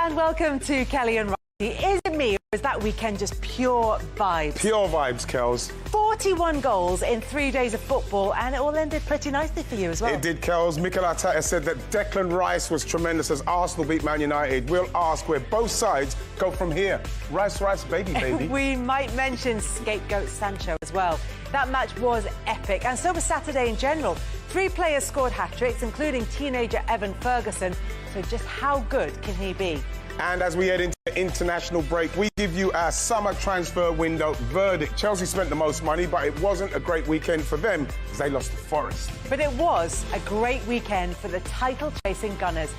and welcome to Kelly and Riley. Is it me or is that weekend just pure vibes? Pure vibes, Kels. 41 goals in 3 days of football, and it all ended pretty nicely for you as well. It did, Kels. Mikel Arteta said that Declan Rice was tremendous as Arsenal beat Man United. We'll ask where both sides go from here. Rice, rice, baby, baby. We might mention scapegoat Sancho as well. That match was epic, and so was Saturday in general. 3 players scored hat-tricks, including teenager Evan Ferguson. So just how good can he be? And as we head into the international break, we give you our summer transfer window verdict. Chelsea spent the most money, but it wasn't a great weekend for them as they lost to Forest. But it was a great weekend for the title-chasing Gunners.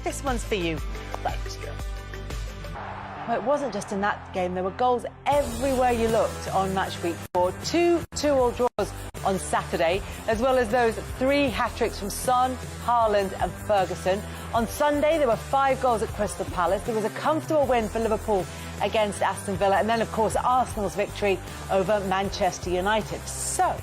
This one's for you. Thanks, Kels. Well, it wasn't just in that game. There were goals everywhere you looked on match week 4. 2 2-all draws on Saturday, as well as those 3 hat-tricks from Son, Haaland and Ferguson. On Sunday, there were 5 goals at Crystal Palace. There was a comfortable win for Liverpool against Aston Villa. And then, of course, Arsenal's victory over Manchester United. So,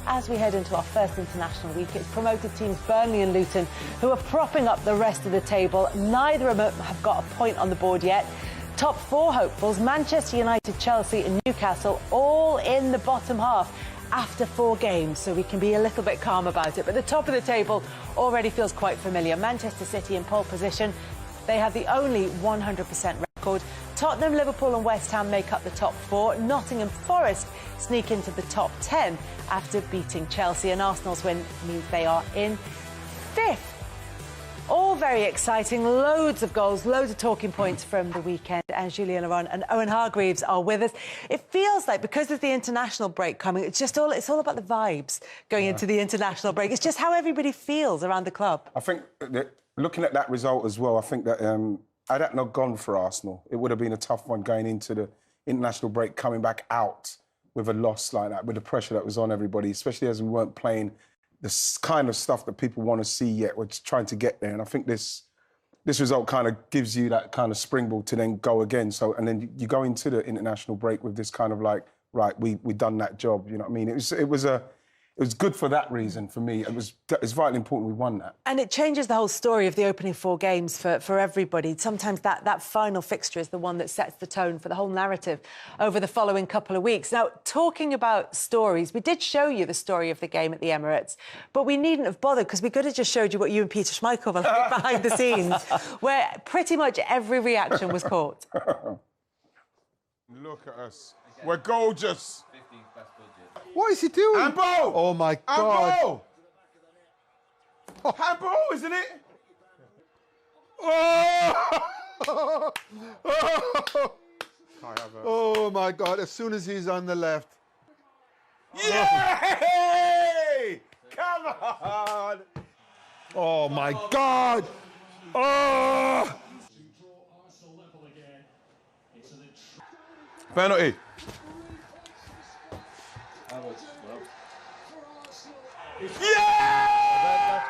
as we head into our first international week, it's promoted teams Burnley and Luton who are propping up the rest of the table. Neither of them have got a point on the board yet. Top 4 hopefuls, Manchester United, Chelsea and Newcastle, all in the bottom half after 4 games, so we can be a little bit calm about it. But the top of the table already feels quite familiar. Manchester City in pole position. They have the only 100% record. Tottenham, Liverpool and West Ham make up the top 4. Nottingham Forest sneak into the top 10 after beating Chelsea, and Arsenal's win means they are in 5th. All very exciting, loads of goals, loads of talking points from the weekend, and Julien Laurent and Owen Hargreaves are with us. It feels like, because there's the international break coming, it's all about the vibes going into the international break. It's just how everybody feels around the club. I think, looking at that result as well, I think that had that not gone for Arsenal, it would have been a tough one going into the international break, coming back out with a loss like that, with the pressure that was on everybody, especially as we weren't playing the kind of stuff that people want to see yet. We're just trying to get there, and I think this result kind of gives you that kind of springboard to then go again. So, and then you go into the international break with this kind of like, right, we done that job. You know what I mean? It was good for that reason for me. It's vitally important we won that. And it changes the whole story of the opening 4 games for everybody. Sometimes that final fixture is the one that sets the tone for the whole narrative over the following couple of weeks. Now, talking about stories, we did show you the story of the game at the Emirates, but we needn't have bothered because we could have just showed you what you and Peter Schmeichel were like behind the scenes, where pretty much every reaction was caught. Look at us. We're gorgeous. What is he doing? Handball! Oh, my God. Handball! Oh. Handball, isn't it? Oh! Oh, my God. As soon as he's on the left. Yay! Come on! Oh, my God. Oh! Penalty. Yeah!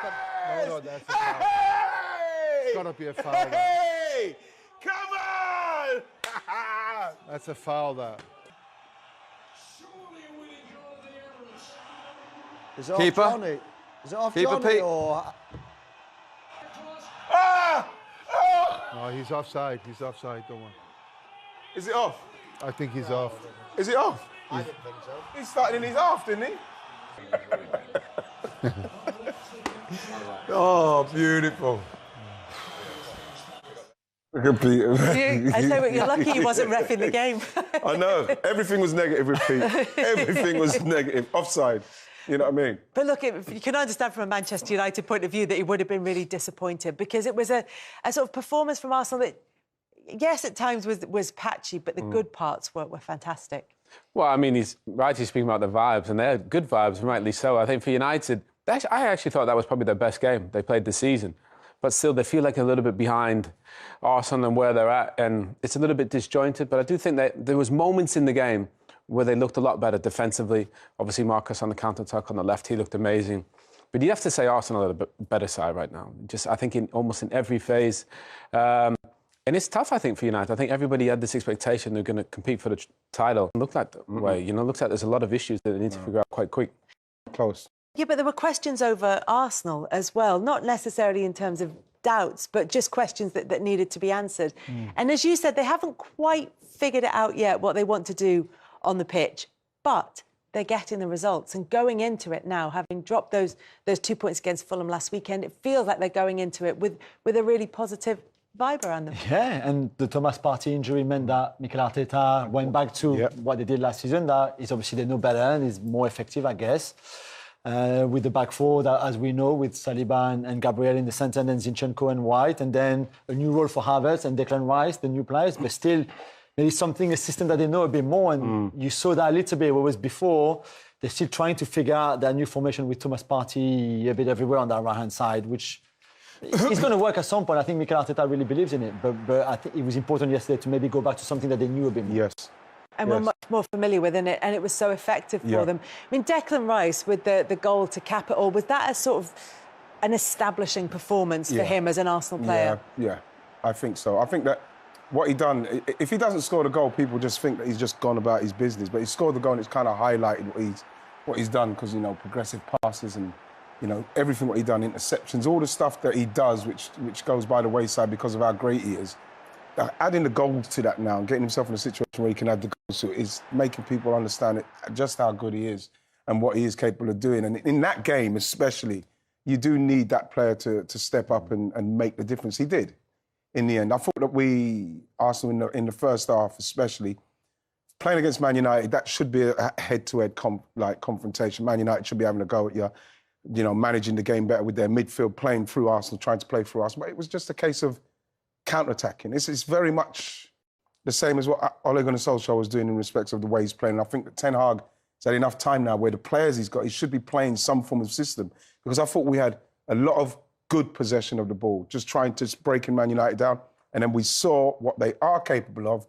No, that's a foul. It's got to be a foul. Hey! Come on! That's a foul, that. Is it off Keeper? Johnny? Is it off Keeper, Johnny Pete. or... Ah! Oh! No, he's offside. He's offside, don't worry. Is it off? I think he's off. Is it off? I didn't think so. He started in his half, didn't he? Oh, beautiful. Look at Peter. I say what, you're lucky he wasn't reffing the game. I know. Everything was negative with Pete. Everything was negative. Offside. You know what I mean? But look, you can understand from a Manchester United point of view that he would have been really disappointed, because it was a sort of performance from Arsenal that, yes, at times was patchy, but the good parts were fantastic. Well, I mean, he's rightly speaking about the vibes, and they're good vibes, rightly so. I think for United, I actually thought that was probably their best game they played this season. But still, they feel like a little bit behind Arsenal and where they're at, and it's a little bit disjointed. But I do think that there was moments in the game where they looked a lot better defensively. Obviously, Marcus on the counter-attack on the left, he looked amazing. But you have to say Arsenal are a bit better side right now. I think almost in every phase. And it's tough, I think, for United. I think everybody had this expectation they're going to compete for the title. It looked like that way. You know, looks like there's a lot of issues that they need to figure out quite quick. Close. Yeah, but there were questions over Arsenal as well, not necessarily in terms of doubts, but just questions that needed to be answered. And as you said, they haven't quite figured it out yet, what they want to do on the pitch, but they're getting the results. And going into it now, having dropped those 2 points against Fulham last weekend, it feels like they're going into it with a really positive vibe around them. Yeah, and the Thomas Partey injury meant that Mikel Arteta went back to what they did last season. That is obviously they know better and is more effective, I guess. With the back four, that, as we know, with Saliba and Gabriel in the centre, and then Zinchenko and White, and then a new role for Havertz and Declan Rice, the new players, but still there is something, a system that they know a bit more, and you saw that a little bit, whereas before, they're still trying to figure out their new formation with Thomas Partey a bit everywhere on that right-hand side, which is going to work at some point. I think Mikel Arteta really believes in it, but I think it was important yesterday to maybe go back to something that they knew a bit more. Yes. And we're much more familiar with it, and it was so effective for them. I mean, Declan Rice with the goal to cap it all, was that a sort of an establishing performance for him as an Arsenal player? Yeah, I think so. I think that what he done, if he doesn't score the goal, people just think that he's just gone about his business. But he scored the goal and it's kind of highlighted what he's done because, you know, progressive passes and, you know, everything what he done, interceptions, all the stuff that he does, which goes by the wayside because of how great he is. Adding the goals to that now and getting himself in a situation where he can add the goals to it is making people understand just how good he is and what he is capable of doing. And in that game especially, you do need that player to step up and make the difference. He did in the end. I thought that Arsenal in the first half especially, playing against Man United, that should be a head-to-head confrontation. Man United should be having a go at you know, managing the game better with their midfield, playing through Arsenal, trying to play through Arsenal. But it was just a case of counter-attacking. It's very much the same as what Ole Gunnar Solskjaer was doing in respect of the way he's playing. And I think that Ten Hag has had enough time now where the players he's got, he should be playing some form of system. Because I thought we had a lot of good possession of the ball, just trying to break Man United down. And then we saw what they are capable of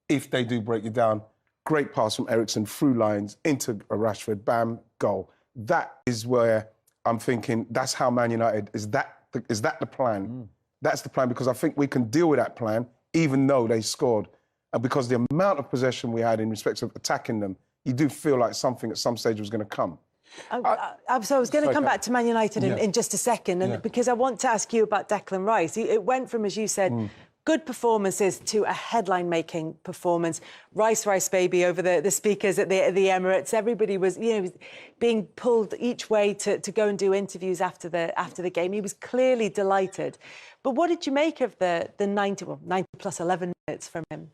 if they do break you down. Great pass from Eriksen through lines into a Rashford, bam, goal. That is where I'm thinking, that's how Man United, is that the plan? That's the plan, because I think we can deal with that plan, even though they scored. And because the amount of possession we had in respect of attacking them, you do feel like something at some stage was going to come. So I was going to come back to Man United in just a second, and because I want to ask you about Declan Rice. It went from, as you said, good performances to a headline-making performance. Rice baby over the speakers at the Emirates. Everybody was, you know, being pulled each way to go and do interviews after the game. He was clearly delighted. But what did you make of the 90 plus 11 minutes from him?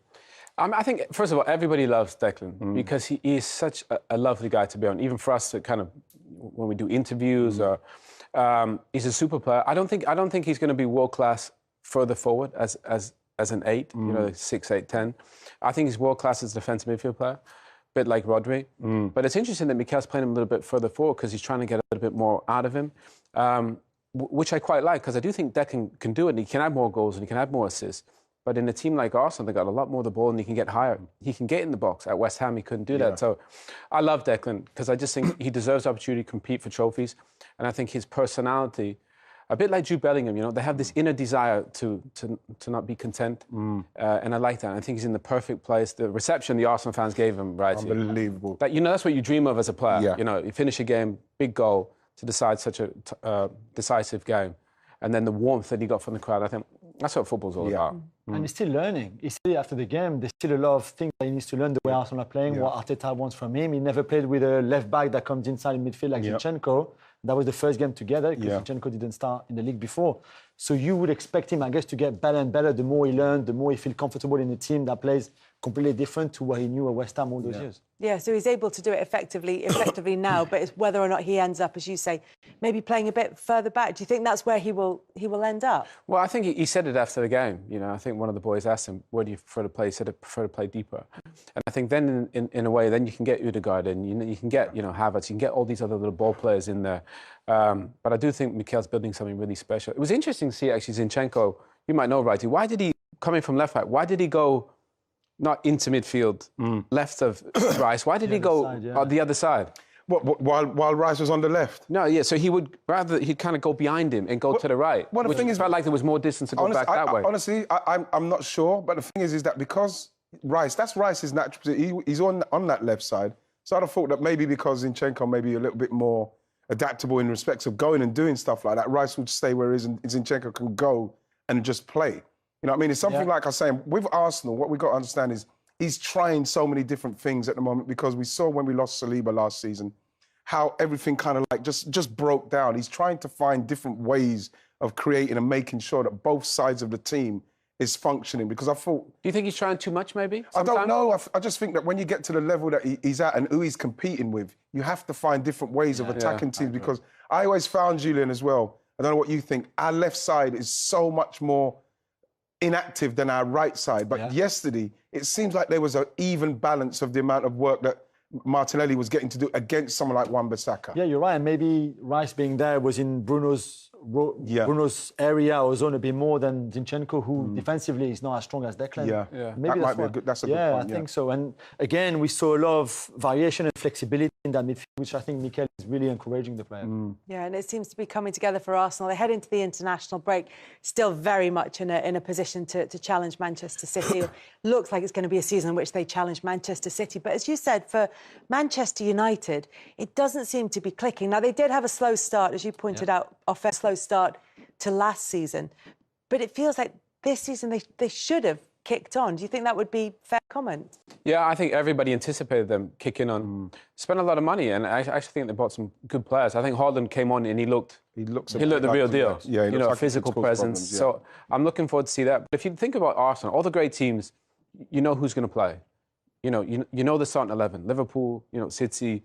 I think, first of all, everybody loves Declan because he is such a lovely guy to be on. Even for us to kind of, when we do interviews, or he's a super player. I don't think he's going to be world class further forward as an 8, you know, 6, 8, 10. I think he's world class as a defensive midfield player, a bit like Rodri. But it's interesting that Mikel's playing him a little bit further forward because he's trying to get a little bit more out of him, which I quite like because I do think Declan can do it and he can add more goals and he can add more assists. But in a team like Arsenal, they got a lot more of the ball and he can get higher. He can get in the box. At West Ham, he couldn't do that. So I love Declan because I just think he deserves the opportunity to compete for trophies. And I think his personality, a bit like Jude Bellingham, you know, they have this inner desire to not be content. And I like that. I think he's in the perfect place. The reception the Arsenal fans gave him, right? Unbelievable. That, you know, that's what you dream of as a player. Yeah. You know, you finish a game, big goal to decide such a decisive game. And then the warmth that he got from the crowd, I think that's what football's all about. And he's still learning. He's still, after the game, there's still a lot of things that he needs to learn, the way Arsenal are playing, what Arteta wants from him. He never played with a left back that comes inside in midfield like Zinchenko. That was the first game together because Zinchenko didn't start in the league before. So you would expect him, I guess, to get better and better. The more he learns, the more he feels comfortable in a team that plays completely different to what he knew at West Ham all those years. Yeah, so he's able to do it effectively now, but it's whether or not he ends up, as you say, maybe playing a bit further back. Do you think that's where he will end up? Well, I think he said it after the game. You know, I think one of the boys asked him, where do you prefer to play? He said, I prefer to play deeper. And I think then, in a way, then you can get Ødegaard and you can get, you know, Havertz, you can get all these other little ball players in there. But I do think Mikel's building something really special. It was interesting to see, actually, Zinchenko, you might know, Righty, why did he, coming from left back, why did he go not into midfield, left of Rice? Why did he go on the other side? While Rice was on the left? No, yeah, so he'd kind of go behind him and go to the right. Well, the thing is, felt like there was more distance to go back that way. Honestly, I'm not sure, but the thing is that because that's Rice's natural position, he's on that left side, so I'd have thought that maybe because Zinchenko maybe a little bit more adaptable in respects of going and doing stuff like that. Rice would stay where he is and Zinchenko can go and just play. You know what I mean? It's something like I was saying, with Arsenal, what we've got to understand is he's trying so many different things at the moment, because we saw when we lost Saliba last season how everything kind of like just broke down. He's trying to find different ways of creating and making sure that both sides of the team is functioning, because I thought... Do you think he's trying too much, maybe? I don't know. I just think that when you get to the level that he's at and who he's competing with, you have to find different ways of attacking teams, because I always found, Julian, as well, I don't know what you think, our left side is so much more inactive than our right side. But yesterday, it seems like there was an even balance of the amount of work that Martinelli was getting to do against someone like Wan-Bissaka. Yeah, you're right. And maybe Rice being there was in Bruno's area or zone a bit more than Zinchenko, who defensively is not as strong as Declan. Yeah. Maybe that's a good point. Yeah, I think so. And again, we saw a lot of variation and flexibility in that midfield, which I think Mikel is really encouraging the player. Yeah, and it seems to be coming together for Arsenal. They head into the international break still very much in a position to challenge Manchester City. Looks like it's going to be a season in which they challenge Manchester City. But as you said, for Manchester United, it doesn't seem to be clicking. Now, they did have a slow start, as you pointed out, off a slow start to last season. But it feels like this season they should have kicked on. Do you think that would be fair comment? Yeah, I think everybody anticipated them kicking on. Spent a lot of money, and I actually think they bought some good players. I think Haaland came on and he looked the real deal. Yeah, he looks like physical presence. Problems, So I'm looking forward to see that. But if you think about Arsenal, all the great teams, you know who's going to play. You know the starting 11. Liverpool, City,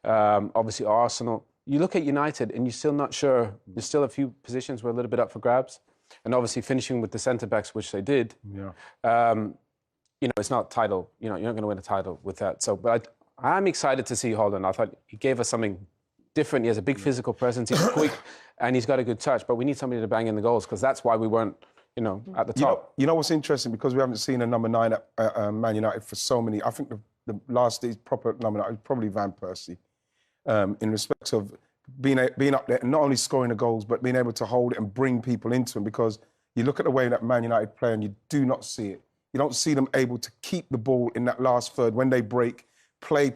obviously Arsenal. You look at United and you're still not sure. There's still a few positions where a little bit up for grabs. And obviously finishing with the centre-backs, which they did. Yeah. It's not title. You're not going to win a title with that. So, but I'm excited to see Haaland. I thought he gave us something different. He has a big physical presence. He's quick and he's got a good touch. But we need somebody to bang in the goals, because that's why we weren't, at the top. You know what's interesting? Because we haven't seen a number 9 at Man United for so many. I think the last day's proper number 9 was probably Van Persie, in respect of being up there and not only scoring the goals, but being able to hold it and bring people into him. Because you look at the way that Man United play and you do not see it. You don't see them able to keep the ball in that last third when they break, play,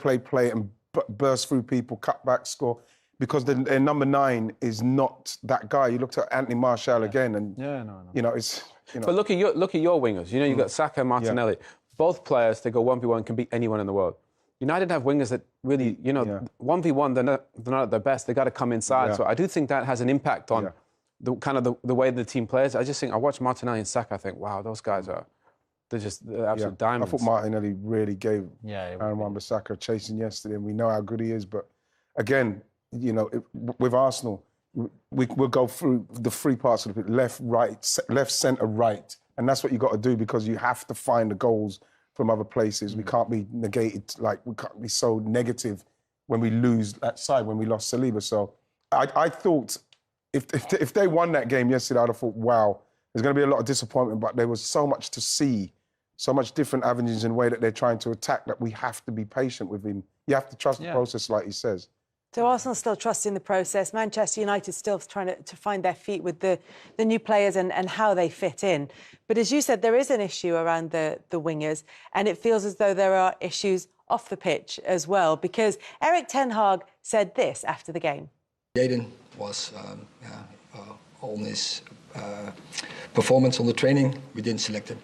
and burst through people, cut back, score. Because their number 9 is not that guy. You looked at Anthony Martial again, and it's. But look at your wingers. You've got Saka and Martinelli. Both players, they go 1v1, can beat anyone in the world. United have wingers that really, 1v1, they're not at their best. They got to come inside. So I do think that has an impact on the way the team plays. I just think I watch Martinelli and Saka. I think, wow, those guys they're absolute diamonds. I thought Martinelli really gave Aaron Wan-Bissaka chasing yesterday, and we know how good he is. But again, with Arsenal, we'll go through the 3 parts of the pitch: left, right, left, centre, right, and that's what you got to do, because you have to find the goals from other places. We can't be negated, we can't be so negative when we lose that side, when we lost Saliba. So I thought if they won that game yesterday, I'd have thought, wow, there's going to be a lot of disappointment, but there was so much to see, so much different avenues in the way that they're trying to attack, that we have to be patient with him. You have to trust the process, like he says. So Arsenal still trusting the process. Manchester United still trying to find their feet with the new players and how they fit in. But as you said, there is an issue around the wingers, and it feels as though there are issues off the pitch as well, because Erik Ten Hag said this after the game. Jadon was on his performance on the training. We didn't select him.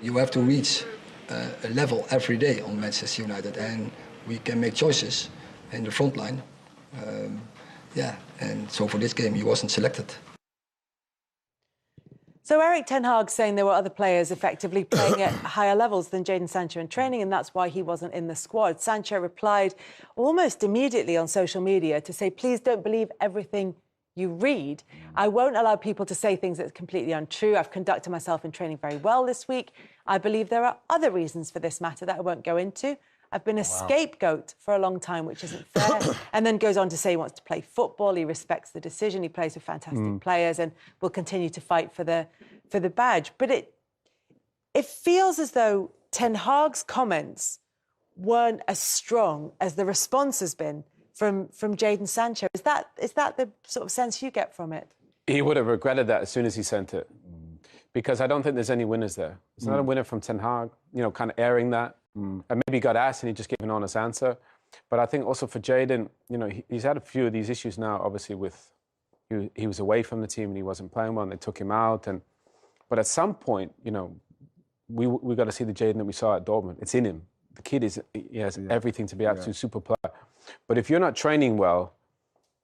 You have to reach a level every day on Manchester United, and we can make choices in the front line. And so for this game, he wasn't selected. So Erik Ten Hag saying there were other players effectively playing at higher levels than Jadon Sancho in training, and that's why he wasn't in the squad. Sancho replied almost immediately on social media to say, please don't believe everything you read. I won't allow people to say things that's completely untrue. I've conducted myself in training very well this week. I believe there are other reasons for this matter that I won't go into. I've been a scapegoat for a long time, which isn't fair. And then goes on to say he wants to play football. He respects the decision. He plays with fantastic players and will continue to fight for the badge. But it feels as though Ten Hag's comments weren't as strong as the response has been from Jadon Sancho. Is that the sort of sense you get from it? He would have regretted that as soon as he sent it. Because I don't think there's any winners there. It's not a winner from Ten Hag, kind of airing that. And maybe he got asked and he just gave an honest answer. But I think also for Jadon, you know, he's had a few of these issues now, obviously with, he was away from the team and he wasn't playing well and they took him out. But at some point, you know, we got to see the Jadon that we saw at Dortmund. It's in him. The kid he has everything to be absolute super player. But if you're not training well,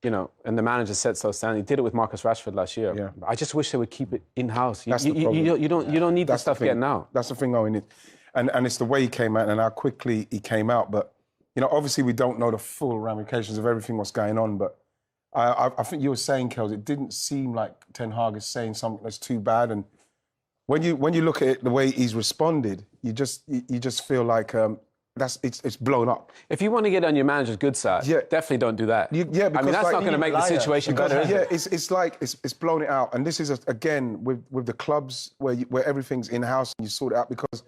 you know, and the manager sets those standards, he did it with Marcus Rashford last year. Yeah. I just wish they would keep it in-house. That's the problem. You don't need that stuff getting out. That's the thing, Owen. And it's the way he came out and how quickly he came out. But, you know, obviously we don't know the full ramifications of everything that's going on. But I think you were saying, Kels, it didn't seem like Ten Hag is saying something that's too bad. And when you look at it, the way he's responded, you just feel like it's blown up. If you want to get on your manager's good side, definitely don't do that. Because I mean, that's not going to make the situation better. It's like it's blown it out. And this is again with the clubs where everything's in house and you sort it out. Because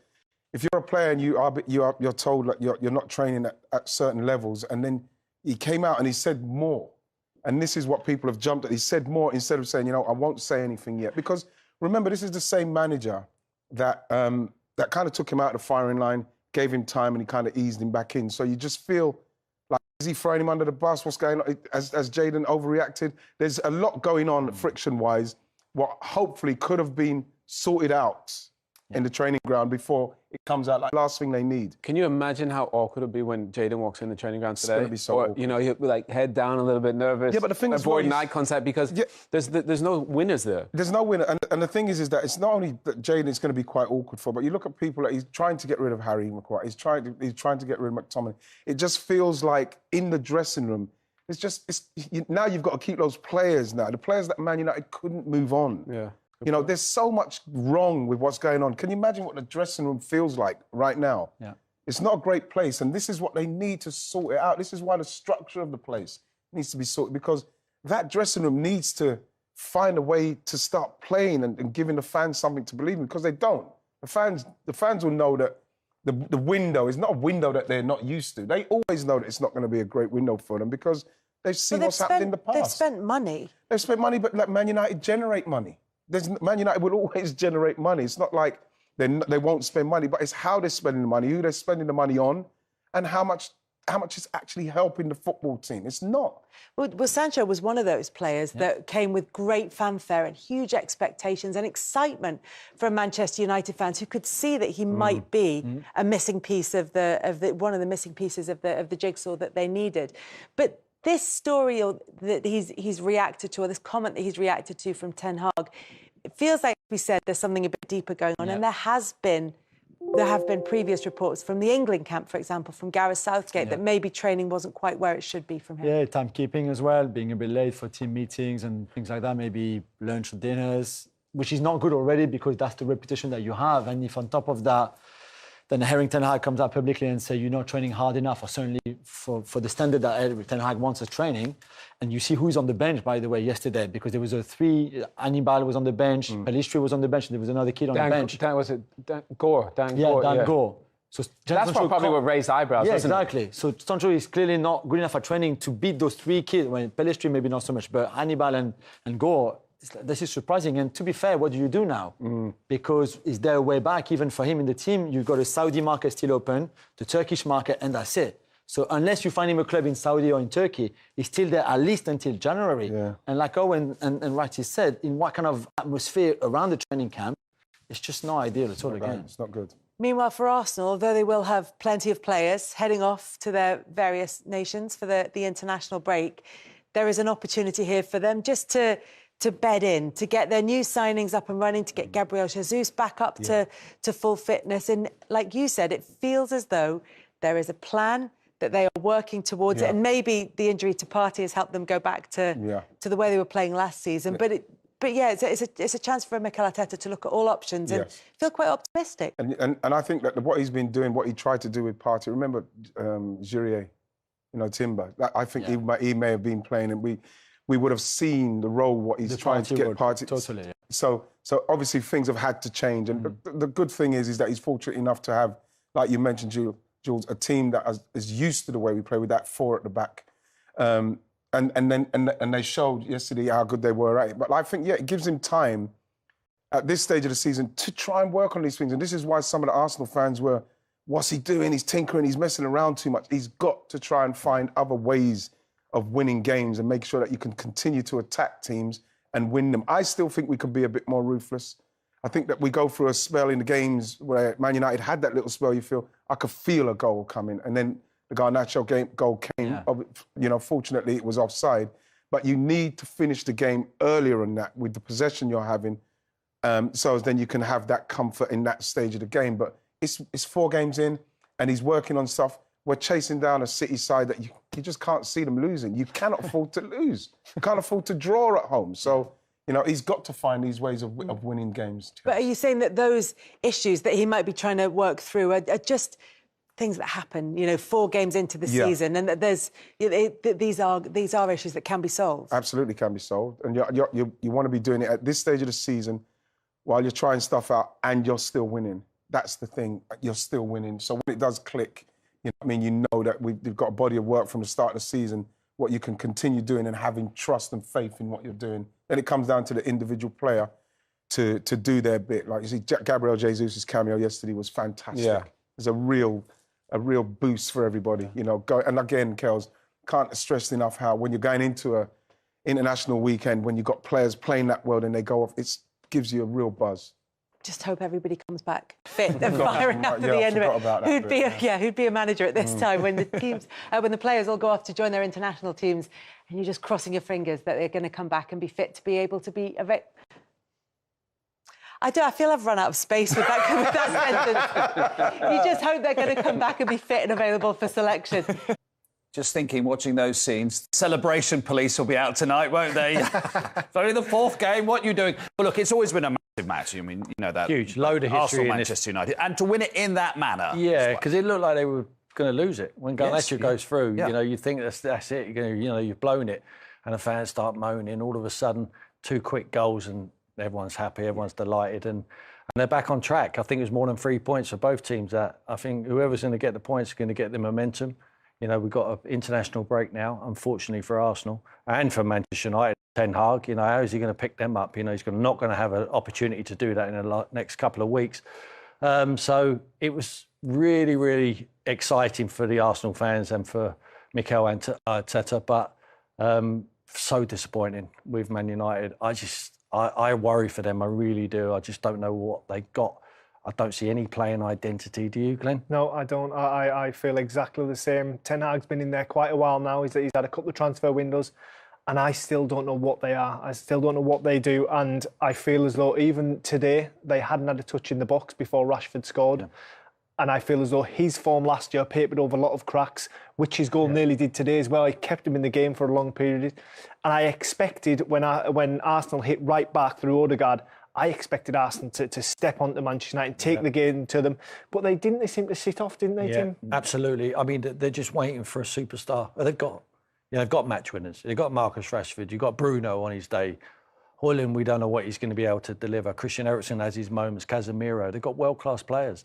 if you're a player and you're told like you're not training at certain levels, and then he came out and he said more, and this is what people have jumped at. He said more instead of saying, you know, I won't say anything yet. Because remember, this is the same manager that kind of took him out of the firing line, gave him time, and he kind of eased him back in. So you just feel like, is he throwing him under the bus? What's going on? Has Jadon overreacted? There's a lot going on friction-wise, what hopefully could have been sorted out in the training ground before it comes out like last thing they need. Can you imagine how awkward it'll be when Jadon walks in the training ground today? It's going to be so awkward. You know, he'll be like head down, a little bit nervous. Yeah, but the thing is, avoiding eye contact because there's no winners there. There's no winner, and the thing is that it's not only that Jadon is going to be quite awkward for, but you look at people like he's trying to get rid of Harry Maguire, he's trying to get rid of McTominay. It just feels like in the dressing room, now you've got to keep those players now. The players that Man United couldn't move on. Yeah. You know, there's so much wrong with what's going on. Can you imagine what the dressing room feels like right now? Yeah. It's not a great place, and this is what they need to sort it out. This is why the structure of the place needs to be sorted, because that dressing room needs to find a way to start playing and giving the fans something to believe in, because they don't. The fans will know that the window is not a window that they're not used to. They always know that it's not going to be a great window for them because they've seen what's happened in the past. They've spent money. They've spent money, but like Man United generate money. Man United will always generate money. It's not like they won't spend money, but it's how they're spending the money, who they're spending the money on, and how much is actually helping the football team. It's not. Well, Sancho was one of those players that came with great fanfare and huge expectations and excitement from Manchester United fans who could see that he might be a missing piece of one of the missing pieces of the jigsaw that they needed. But this story that he's reacted to, or this comment that he's reacted to from Ten Hag, it feels like we said there's something a bit deeper going on, and there have been previous reports from the England camp, for example, from Gareth Southgate, that maybe training wasn't quite where it should be from him. Yeah, timekeeping as well, being a bit late for team meetings and things like that, maybe lunch or dinners, which is not good already because that's the reputation that you have. And if on top of that, then Erik Ten Hag comes out publicly and says you're not training hard enough, or certainly for the standard that Erik Ten Hag wants as training. And you see who's on the bench, by the way, yesterday, because there was Hannibal was on the bench, Pellistri was on the bench, and there was another kid on the bench. Dan Gore? Dan Gore. So that's probably what raised eyebrows, wasn't exactly. it? So Sancho is clearly not good enough at training to beat those three kids. Well, Pellistri maybe not so much, but Hannibal and Gore, this is surprising. And to be fair, what do you do now? Because is there a way back, even for him in the team? You've got a Saudi market still open, the Turkish market, and that's it. So unless you find him a club in Saudi or in Turkey, he's still there at least until January. Yeah. And like Owen and Righty said, in what kind of atmosphere around the training camp, it's just not ideal at all again. It's not good. Meanwhile, for Arsenal, although they will have plenty of players heading off to their various nations for the international break, there is an opportunity here for them just to bed in, to get their new signings up and running, to get Gabriel Jesus back up to full fitness. And like you said, it feels as though there is a plan that they are working towards it. And maybe the injury to Partey has helped them go back to the way they were playing last season. But it's a chance for Mikel Arteta to look at all options and feel quite optimistic. And I think that what he's been doing, what he tried to do with Partey, remember Jurier, Timber, I think he may have been playing, and we would have seen the role, what he's trying to get Partey. Totally. Yeah. So obviously things have had to change. And the good thing is that he's fortunate enough to have, like you mentioned, Jules, a team that is used to the way we play with that four at the back. And they showed yesterday how good they were at it. But I think, it gives him time at this stage of the season to try and work on these things. And this is why some of the Arsenal fans were what's he doing? He's tinkering, he's messing around too much. He's got to try and find other ways of winning games and make sure that you can continue to attack teams and win them. I still think we could be a bit more ruthless. I think that we go through a spell in the games where Man United had that little spell, I could feel a goal coming. And then the Garnacho goal came. Yeah. Fortunately, it was offside. But you need to finish the game earlier than that with the possession you're having, so then you can have that comfort in that stage of the game. But it's 4 games in, and he's working on stuff. We're chasing down a City side that you just can't see them losing. You cannot afford to lose. You can't afford to draw at home. So, he's got to find these ways of winning games. But are you saying that those issues that he might be trying to work through are just things that happen, 4 games into the season, and that these are issues that can be solved? Absolutely can be solved. And you want to be doing it at this stage of the season while you're trying stuff out and you're still winning. That's the thing. You're still winning. So when it does click, you know that we've got a body of work from the start of the season, what you can continue doing and having trust and faith in what you're doing. Then it comes down to the individual player to do their bit. Like you see, Gabriel Jesus' cameo yesterday was fantastic. Yeah. It's a real boost for everybody. And again, Kels, can't stress enough how when you're going into a international weekend, when you've got players playing that well and they go off, it gives you a real buzz. Just hope everybody comes back fit and firing after the end of it. Who'd be a manager at this time when the teams, when the players all go off to join their international teams, and you're just crossing your fingers that they're going to come back and be fit to be able to be. I feel I've run out of space with that sentence. You just hope they're going to come back and be fit and available for selection. Just thinking, watching those scenes, celebration police will be out tonight, won't they? It's only the 4th game. What are you doing? Well, look, it's always been a massive match. You know that. Huge, load of history Arsenal, in Manchester United. And to win it in that manner. Yeah, because it looked like they were going to lose it. When Garnacho goes through, you think that's it. You've blown it. And the fans start moaning. All of a sudden, 2 quick goals and everyone's happy, everyone's delighted. And they're back on track. I think it was more than 3 points for both teams. That I think whoever's going to get the points is going to get the momentum. We've got an international break now, unfortunately for Arsenal and for Manchester United. Ten Hag, how is he going to pick them up? He's not going to have an opportunity to do that in the next couple of weeks. So it was really, really exciting for the Arsenal fans and for Mikel Arteta, but so disappointing with Man United. I worry for them, I really do. I just don't know what they got. I don't see any playing identity. Do you, Glenn? No, I don't. I feel exactly the same. Ten Hag's been in there quite a while now. He's had a couple of transfer windows, and I still don't know what they are. I still don't know what they do, and I feel as though even today they hadn't had a touch in the box before Rashford scored. Yeah. And I feel as though his form last year papered over a lot of cracks, which his goal nearly did today as well. He kept him in the game for a long period. And I expected when Arsenal hit right back through Odegaard, I expected Arsenal to step onto Manchester United, take the game to them. But they didn't. They seemed to sit off, didn't they, Tim? Absolutely. I mean, they're just waiting for a superstar. They've got match winners. They've got Marcus Rashford. You've got Bruno on his day. Højlund, we don't know what he's going to be able to deliver. Christian Eriksen has his moments. Casemiro. They've got world-class players.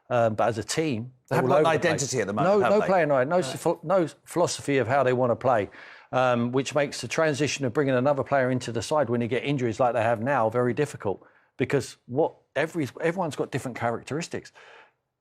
But as a team, they haven't got an identity at the moment. No playing right. No philosophy of how they want to play, which makes the transition of bringing another player into the side when you get injuries like they have now very difficult. Because everyone's got different characteristics.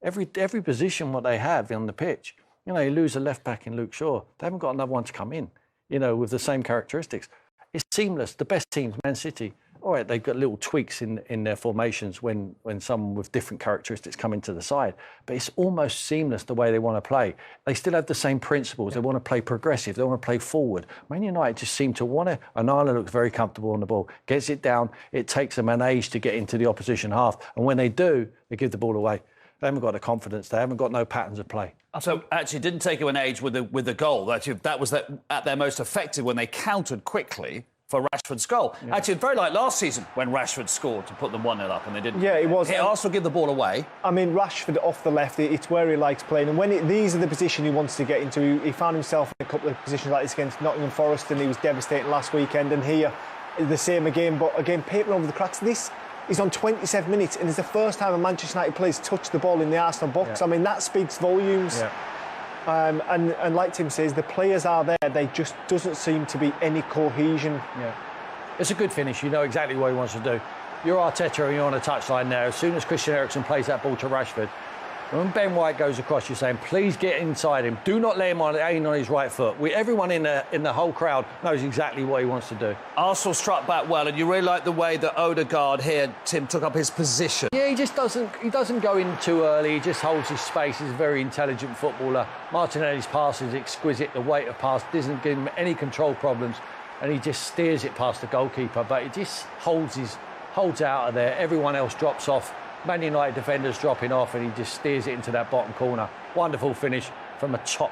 Every position what they have on the pitch, you lose a left back in Luke Shaw. They haven't got another one to come in, with the same characteristics. It's seamless. The best teams, Man City. All right, they've got little tweaks in their formations when someone with different characteristics come into the side. But it's almost seamless the way they want to play. They still have the same principles. They want to play progressive. They want to play forward. Man United just seem to want to. And Ireland looks very comfortable on the ball. Gets it down. It takes them an age to get into the opposition half. And when they do, they give the ball away. They haven't got the confidence. They haven't got no patterns of play. So actually, it didn't take you an age with the goal. That was at their most effective when they countered quickly for Rashford's goal. Yeah. Actually, very like last season when Rashford scored to put them 1-0 up and they didn't. Yeah, it was. Arsenal give the ball away. I mean, Rashford off the left, it's where he likes playing. And when these are the position he wants to get into, he found himself in a couple of positions like this against Nottingham Forest, and he was devastating last weekend. And here, the same again, but again, papering over the cracks. This is on 27 minutes, and it's the first time a Manchester United player's touched the ball in the Arsenal box. Yeah. I mean, that speaks volumes. Yeah. And like Tim says, the players are there. There just doesn't seem to be any cohesion. Yeah. It's a good finish. You know exactly what he wants to do. You're Arteta and you're on a touchline now. As soon as Christian Eriksen plays that ball to Rashford, When Ben White goes across, you're saying, please get inside him. Do not let him aim on his right foot. Everyone in the whole crowd knows exactly what he wants to do. Arsenal struck back well, and you really like the way that Odegaard here, Tim, took up his position. Yeah, he doesn't go in too early. He just holds his space. He's a very intelligent footballer. Martinelli's pass is exquisite. The weight of pass doesn't give him any control problems, and he just steers it past the goalkeeper. But he just holds out of there. Everyone else drops off. Man United defenders dropping off, and he just steers it into that bottom corner. Wonderful finish from a top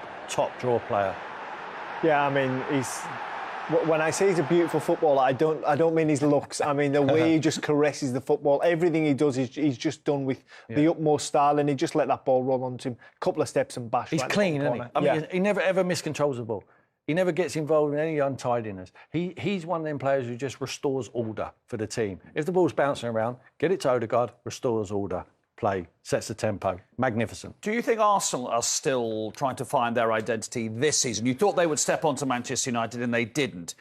draw player. Yeah, I mean, when I say he's a beautiful footballer, I don't mean his looks. I mean the way he just caresses the football. Everything he does, he's just done with the utmost style, and he just let that ball roll onto him. A couple of steps and bash. He's right clean, isn't he? I mean, he never ever miscontrols the ball. He never gets involved in any untidiness. He's one of them players who just restores order for the team. If the ball's bouncing around, get it to Odegaard, restores order, play, sets the tempo. Magnificent. Do you think Arsenal are still trying to find their identity this season? You thought they would step onto Manchester United and they didn't.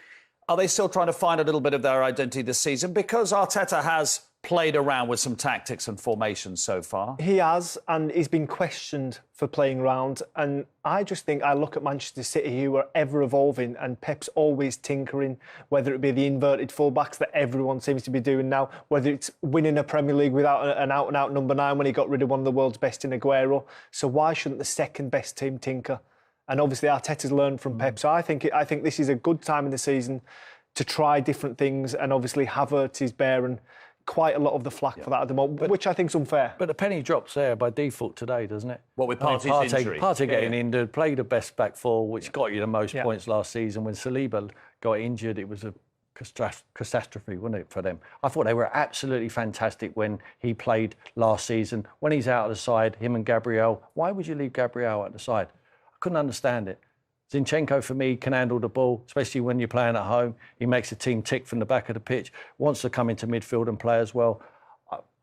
Are they still trying to find a little bit of their identity this season? Because Arteta has played around with some tactics and formations so far. He has, and he's been questioned for playing around. And I just think I look at Manchester City, who are ever evolving, and Pep's always tinkering, whether it be the inverted fullbacks that everyone seems to be doing now, whether it's winning a Premier League without an out-and-out number 9 when he got rid of one of the world's best in Aguero. So why shouldn't the second best team tinker? And obviously Arteta's learned from Pep. So I think this is a good time in the season to try different things. And obviously Havertz is bearing quite a lot of the flack for that at the moment, which I think is unfair. But the penny drops there by default today, doesn't it? What with Partey's injury? Partey getting injured, played the best back four, which got you the most points last season. When Saliba got injured, it was a catastrophe, wasn't it, for them? I thought they were absolutely fantastic when he played last season. When he's out of the side, him and Gabriel, why would you leave Gabriel at the side? I couldn't understand it. Zinchenko, for me, can handle the ball, especially when you're playing at home. He makes the team tick from the back of the pitch, wants to come into midfield and play as well.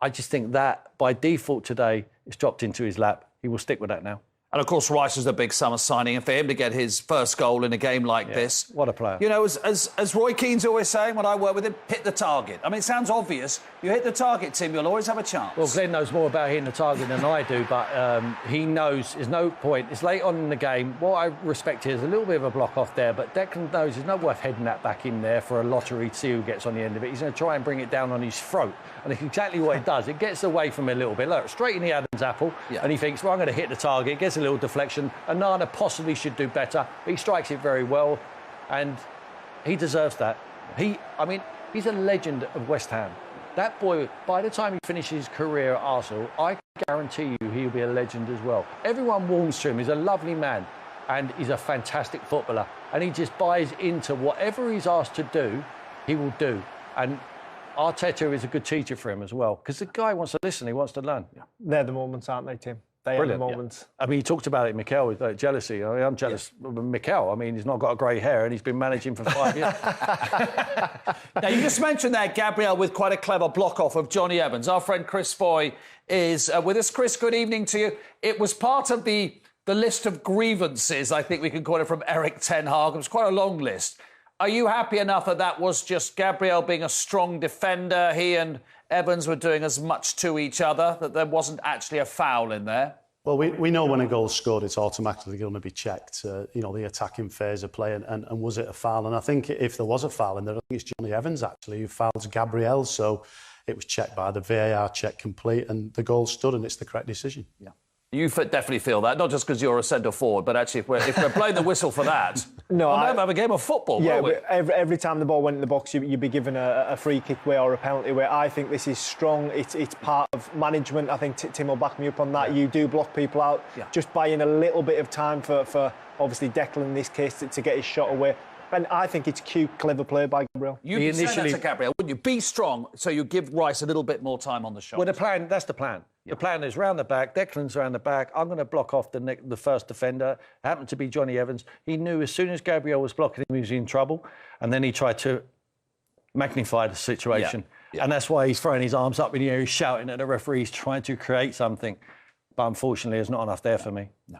I just think that, by default today, it's dropped into his lap. He will stick with that now. And, of course, Rice was a big summer signing, and for him to get his first goal in a game like this... What a player. You know, as Roy Keane's always saying when I work with him, hit the target. I mean, it sounds obvious. You hit the target, Tim, you'll always have a chance. Well, Glenn knows more about hitting the target than I do, but he knows there's no point. It's late on in the game. What I respect here is a little bit of a block off there, but Declan knows there's no worth heading that back in there for a lottery to see who gets on the end of it. He's going to try and bring it down on his throat. And it's exactly what it does. It gets away from him a little bit. Look, straight in the Adam's apple. And he thinks, well, I'm going to hit the target. Gets a little deflection. Anana possibly should do better, but he strikes it very well. And he deserves that. He's a legend of West Ham. That boy, by the time he finishes his career at Arsenal, I guarantee you he'll be a legend as well. Everyone warms to him. He's a lovely man and he's a fantastic footballer. And he just buys into whatever he's asked to do, he will do. And Arteta is a good teacher for him as well, because the guy wants to listen, he wants to learn. They're the moments, aren't they, Tim? They are the moments. I mean, he talked about it, Mikel, with jealousy. I mean, I'm jealous of Mikel. I mean, he's not got a grey hair and he's been managing for 5 years. Now, you just mentioned there, Gabriel, with quite a clever block-off of Johnny Evans. Our friend Chris Foy is with us. Chris, good evening to you. It was part of the list of grievances, I think we can call it, from Erik Ten Hag. It was quite a long list. Are you happy enough that was just Gabriel being a strong defender? He and Evans were doing as much to each other, that there wasn't actually a foul in there? Well, we know when a goal's scored, it's automatically going to be checked, the attacking phase of play, and was it a foul? And I think if there was a foul in there, I think it's Johnny Evans, actually, who fouls Gabriel. So it was checked by the VAR, check complete, and the goal stood, and it's the correct decision. Yeah. You definitely feel that, not just because you're a centre forward, but actually if we're blowing the whistle for that, we'll never have a game of football, will we? Every time the ball went in the box, you'd be given a free kick way or a penalty way. I think this is strong. It's part of management. I think Tim will back me up on that. Yeah. You do block people out. Yeah. Just buying a little bit of time for obviously Declan in this case to get his shot away. And I think it's cute, clever play by Gabriel. You'd say that to Gabriel, wouldn't you? Be strong, so you give Rice a little bit more time on the shot. Well, that's the plan. The plan is round the back, Declan's round the back. I'm going to block off the first defender. It happened to be Johnny Evans. He knew as soon as Gabriel was blocking him, he was in trouble. And then he tried to magnify the situation. Yeah. And that's why he's throwing his arms up in the air, he's shouting at the referees, trying to create something. But unfortunately, there's not enough there for me. No.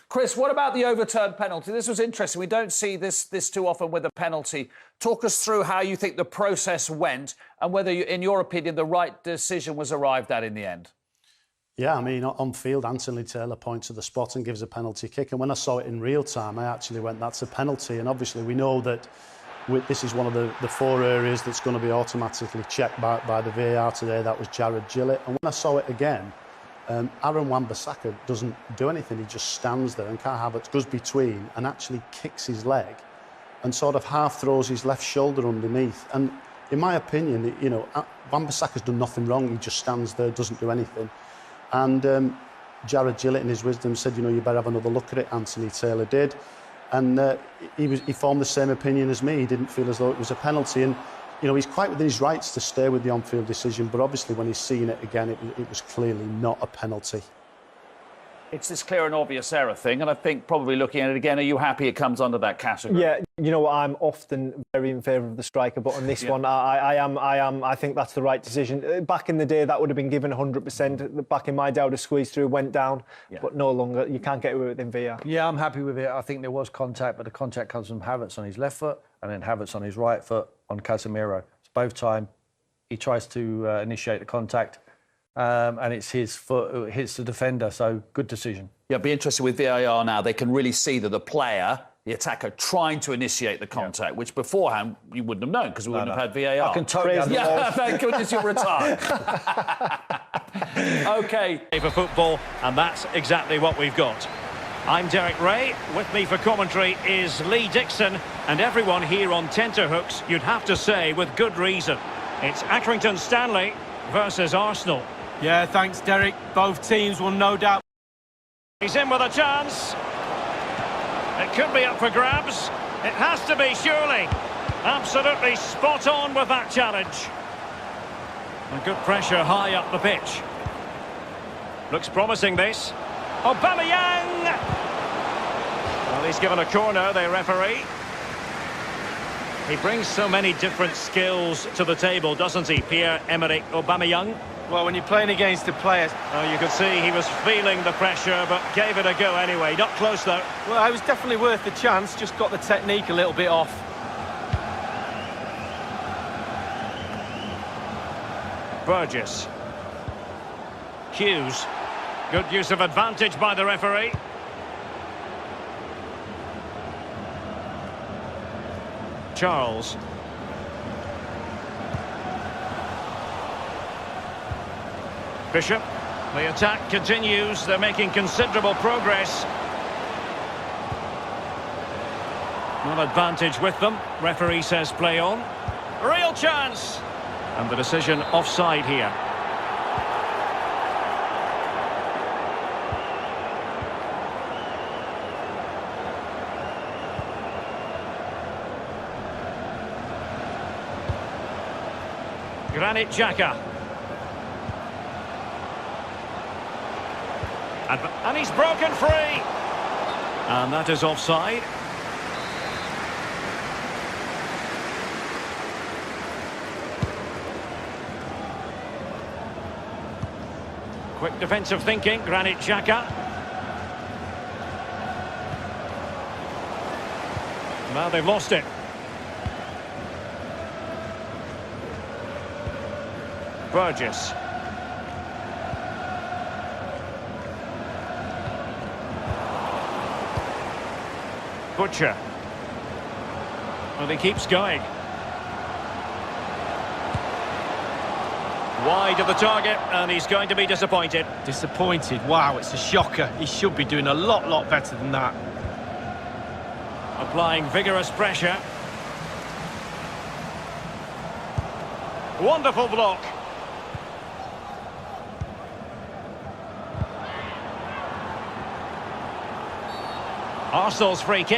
Chris, what about the overturned penalty? This was interesting. We don't see this too often with a penalty. Talk us through how you think the process went and whether, in your opinion, the right decision was arrived at in the end. Yeah, I mean, on field, Anthony Taylor points to the spot and gives a penalty kick. And when I saw it in real time, I actually went, that's a penalty. And obviously we know that this is one of the 4 areas that's going to be automatically checked by the VAR today. That was Jared Gillett. And when I saw it again, Aaron Wan-Bissaka doesn't do anything. He just stands there, and Kai Havertz goes between and actually kicks his leg and sort of half throws his left shoulder underneath. And in my opinion, you know, Wan-Bissaka's done nothing wrong. He just stands there, doesn't do anything. And Jared Gillett, in his wisdom, said, you know, you better have another look at it. Anthony Taylor did. And he formed the same opinion as me. He didn't feel as though it was a penalty. And, you know, he's quite within his rights to stay with the on-field decision. But obviously, when he's seen it again, it was clearly not a penalty. It's this clear and obvious error thing, and I think probably looking at it again, are you happy it comes under that category? Yeah, you know, I'm often very in favour of the striker, but on this one, I am. I think that's the right decision. Back in the day, that would have been given 100%. Back in my day, I would have squeezed through, went down, but no longer. You can't get away with it in VR. Yeah, I'm happy with it. I think there was contact, but the contact comes from Havertz on his left foot and then Havertz on his right foot on Casemiro. It's both time he tries to initiate the contact. And it's his foot who hits the defender, so good decision. Yeah, be interested with VAR now. They can really see that the player, the attacker, trying to initiate the contact, which beforehand you wouldn't have known because we wouldn't have had VAR. I can totally thank goodness you're retired. OK. For football, and that's exactly what we've got. I'm Derek Ray. With me for commentary is Lee Dixon, and everyone here on tenterhooks, you'd have to say, with good reason. It's Accrington Stanley versus Arsenal. Yeah, thanks, Derek. Both teams will no doubt. He's in with a chance. It could be up for grabs. It has to be, surely. Absolutely spot on with that challenge. And good pressure high up the pitch. Looks promising, this. Aubameyang! Well, he's given a corner, the referee. He brings so many different skills to the table, doesn't he, Pierre-Emerick Aubameyang? Well, when you're playing against the players... Oh, you could see he was feeling the pressure, but gave it a go anyway. Not close, though. Well, it was definitely worth the chance, just got the technique a little bit off. Burgess. Hughes. Good use of advantage by the referee. Charles. Bishop. The attack continues. They're making considerable progress. One advantage with them. Referee says play on. Real chance. And the decision offside here. Granit Xhaka. And he's broken free. And that is offside. Quick defensive thinking, Granit Xhaka. Now they've lost it. Burgess. Butcher. Well, he keeps going. Wide of the target, and he's going to be disappointed. Disappointed? Wow, it's a shocker. He should be doing a lot better than that. Applying vigorous pressure. Wonderful block. Arsenal's free kick.